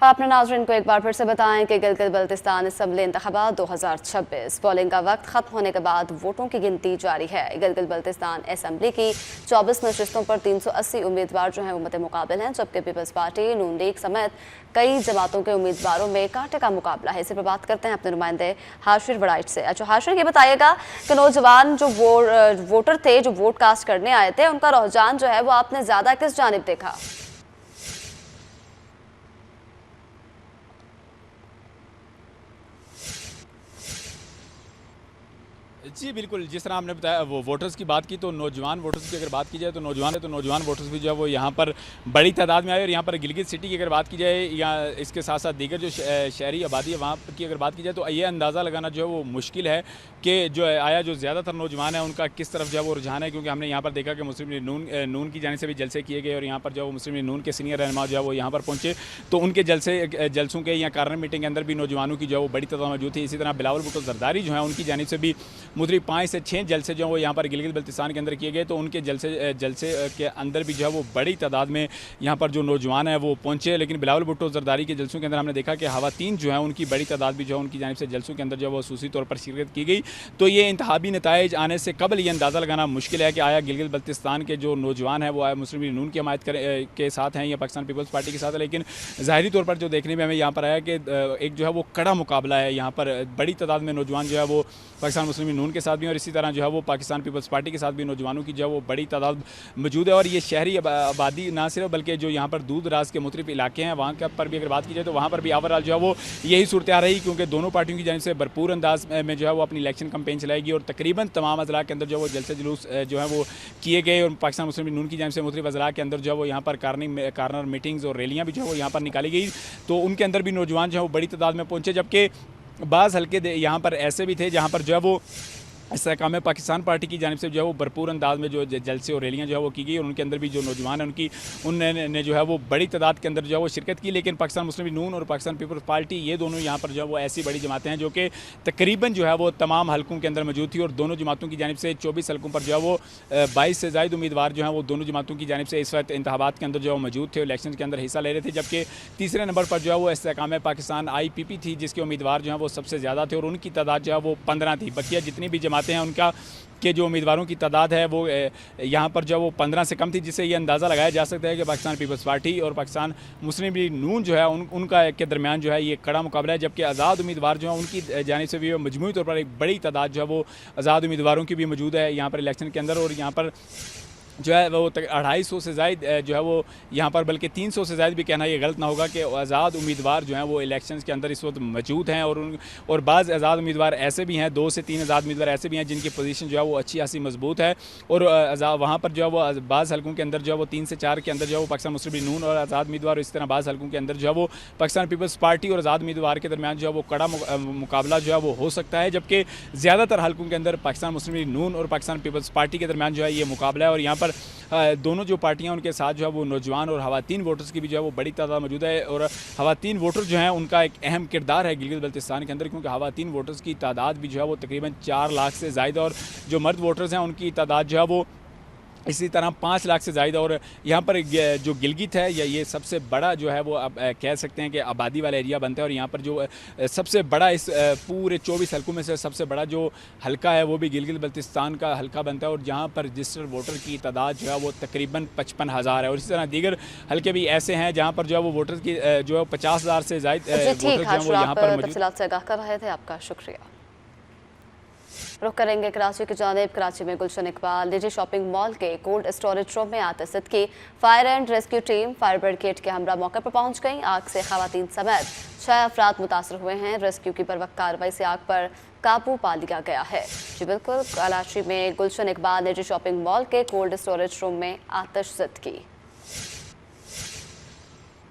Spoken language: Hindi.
अपने नाज़रीन को एक बार फिर से बताएं कि गिलगित बल्तिस्तान असम्बली इंतखाबात 2026 पोलिंग का वक्त खत्म होने के बाद वोटों की गिनती जारी है। गिलगित बल्तिस्तान असम्बली की 24 नशिस्तों पर 380 उम्मीदवार जो हैं उम्मत मुकाबिल हैं, जबकि पीपल्स पार्टी, नून लीग समेत कई जमातों के उम्मीदवारों में कांटे का मुकाबला है। इसी पर बात करते हैं अपने नुमाइंदे हाशिर वड़ाइट से। अच्छा हाशिर, ये बताइएगा कि नौजवान जो वोटर थे जो वोट कास्ट करने आए थे, उनका रुझान जो है वो आपने ज़्यादा किस जानिब देखा? जी बिल्कुल, जिस तरह आपने बताया वो वोटर्स की बात की, तो नौजवान वोटर्स की अगर बात की जाए तो नौजवान वोटर्स भी जो है वो यहाँ पर बड़ी तादाद में आए। और यहाँ पर गिलगित सिटी की अगर बात की जाए या इसके साथ साथ दीगर जो शहरी आबादी है वहाँ की अगर बात की जाए, तो ये अंदाज़ा लगाना जो है वो मुश्किल है कि जो आया जो ज़्यादातर नौजवान है उनका किस तरफ जो है वो रुझान है। क्योंकि हमने यहाँ पर देखा कि मुस्लिम लीग नून की जानिब से भी जलसे किए गए और यहाँ पर जो मुस्लिम लीग नून के सीनियर रहनुमा जो है वो यहाँ पर पहुँचे, तो उनके जलसों के या कार्नर मीटिंग के अंदर भी नौजवानों की जो है वो बड़ी तादाद मौजूद थी। इसी तरह बिलावल भुट्टो जरदारी जो है उनकी जानिब से भी मुद्री 5 से 6 जलसे जो है वो यहाँ पर गिलगित बल्तिस्तान के अंदर किए गए, तो उनके जलसे के अंदर भी जो है वो बड़ी तादाद में यहाँ पर जो नौजवान है वो पहुँचे। लेकिन बिलावल भुट्टो जरदारी के जलसों के अंदर हमने देखा कि खवातीन जो है उनकी बड़ी तादाद भी जो है उनकी जानिब से जलसों के अंदर जो है वो खसूसी तौर पर शिरकत की गई। तो ये इंतहाबी नताइज आने से कबल ये अंदाज़ा लगाना मुश्किल है कि आया गिलगित बल्तिस्तान के जो नौजवान है वो आया मुस्लिम लीग नून की हमायत के साथ हैं या पाकिस्तान पीपल्स पार्टी के साथ है। लेकिन ज़ाहिरी तौर पर जो देखने में हमें यहाँ पर आया कि एक जो है वो कड़ा मुकाबला है। यहाँ पर बड़ी तादाद में नौजवान जो है वो पाकिस्तान मुस्लिम लीग नून के साथ भी और इसी तरह जो है वो पाकिस्तान पीपल्स पार्टी के साथ भी नौजवानों की जो है वो बड़ी तादाद मौजूद है। और ये शहरी आबादी ना सिर्फ बल्कि जो यहाँ पर दूर दराज के मुख्तलिफ इलाके हैं वहाँ पर भी अगर बात की जाए तो वहाँ पर भी ओवरऑल जो है वो यही सूरत रही, क्योंकि दोनों पार्टियों की जानिब से भरपूर अंदाज में जो है वो अपनी इलेक्शन कैंपेन चलाएगी और तकरीबन तमाम अजला के अंदर जो वो जलसे जुलूस जो है वो किए गए। और पाकिस्तान मुस्लिम लीग नून की जानिब से मुख्तलिफ अजला के अंदर जो है वो यहाँ पर कार्नर मीटिंग्स और रैलियाँ भी जो है वो यहाँ पर निकाली गई, तो उनके अंदर भी नौजवान जो है वो बड़ी तादाद में पहुँचे। जबकि बाज़ हल्के यहाँ पर ऐसे भी थे जहाँ पर जो है वो इस्तेहकाम पाकिस्तान पार्टी की जानिब से जो है वो भरपूर अंदाज में जो जलसे और रैलियाँ जो है वो की गई और उनके अंदर भी जो नौजवान हैं उनने जो है वो बड़ी तादाद के अंदर जो है वो शिरकत की। लेकिन पाकिस्तान मुस्लिम लीग नून और पाकिस्तान पीपल्स पार्टी ये दोनों यहाँ पर जो है वो ऐसी बड़ी जमातें हैं जो कि तकरीबन जो है वो तमाम हलकों के अंदर मौजूद थी और दोनों जमातों की जानिब से 24 हलकों पर जो है वो 22 से ज़ायद उम्मीदवार जो हैं वो दोनों जमातों की जानिब से इस वक्त इंतखाबात के अंदर जो है मौजूद थे, इलेक्शन के अंदर हिस्सा ले रहे थे। जबकि तीसरे नंबर पर जो है वो इस्तेहकाम पाकिस्तान IPP थी, जिसके उम्मीदवार जो हैं वो सबसे ज़्यादा थे और उनकी तादाद जो है वो 15 थी। बकिया जितनी भी जमातें हैं उनका के जो उम्मीदवारों की तादाद है वो यहाँ पर जो वो 15 से कम थी, जिससे ये अंदाज़ा लगाया जा सकता है कि पाकिस्तान पीपल्स पार्टी और पाकिस्तान मुस्लिम लीग नून जो है उनका के दरमियान जो है ये कड़ा मुकाबला है। जबकि आज़ाद उम्मीदवार जो है उनकी जानिब से भी मजमूई तौर पर एक बड़ी तादाद जो है वो आज़ाद उम्मीदवारों की भी मौजूद है यहाँ पर इलेक्शन के अंदर। और यहाँ पर जो है वो 250 से ज़ायद जो है वो यहाँ पर, बल्कि 300 से ज़ायद भी कहना ये गलत ना होगा कि आज़ाद उम्मीदवार जो हैं वो इलेक्शंस के अंदर इस वक्त मौजूद हैं। और बाज़ आज़ाद उम्मीदवार ऐसे भी हैं, 2 से 3 आज़ाद उम्मीदवार ऐसे भी हैं जिनकी पोजीशन जो है वो अच्छी खासी मजबूत है। और वहाँ पर जो है वो बाज़ हलकों के अंदर जो है वो 3 से 4 के अंदर जो है वो पाकिस्तान मुस्लिम लीग नून और आज़ाद उम्मीदवार, इस तरह बाज़ हलकों के अंदर जो है वो पाकिस्तान पीपल्स पार्टी और आज़ाद उम्मीदवार के दरमियान जो है वो कड़ा मुकाबला जो है वो हो सकता है। जबकि ज़्यादातर हलकों के अंदर पाकिस्तान मुस्लिम लीग नून और पाकिस्तान पीपल्स पार्टी के दरमियान जो है ये मुकाबला है। और यहाँ पर दोनों जो पार्टियां उनके साथ जो है वो नौजवान और खवातीन वोटर्स की भी जो है वो बड़ी तादाद मौजूद है। और खवातीन वोटर जो हैं उनका एक अहम किरदार है गिलगित बल्तिस्तान के अंदर, क्योंकि खवातीन वोटर्स की तादाद भी जो है वो तकरीबन 4 लाख से ज़ायद और जो मर्द वोटर्स हैं उनकी तादाद जो है वो इसी तरह 5 लाख से ज़ायद। और यहाँ पर जो गिलगित है या ये सबसे बड़ा जो है वो अब कह सकते हैं कि आबादी वाला एरिया बनता है। और यहाँ पर जो सबसे बड़ा इस पूरे 24 हलकों में से सबसे बड़ा जो हलका है वो भी गिलगित बल्तिस्तान का हलका बनता है। और जहाँ पर रजिस्टर्ड वोटर की तादाद जो है वो तकरीबन 55,000 है। और इसी तरह दीगर हलके भी ऐसे हैं जहाँ पर जो है वो वोटर की जो है 50,000 से ज़ायद वोटर जो है वो यहाँ पर तफसीलात से आगाह कर रहे थे। आपका शुक्रिया। रुख करेंगे कराची की जानिब। कराची में गुलशन इकबाल निजी शॉपिंग मॉल के कोल्ड स्टोरेज रूम में आतिशत की fire and rescue team fire brigade के हमरा मौके पर पहुंच गई। आग से खवातीन समेत 6 अफराद मुतासर हुए हैं। रेस्क्यू की बरवक्त कार्रवाई से आग पर काबू पा लिया गया है। जी बिल्कुल, कराची में गुलशन इकबाल निजी शॉपिंग मॉल के कोल्ड स्टोरेज रूम में आतिशत की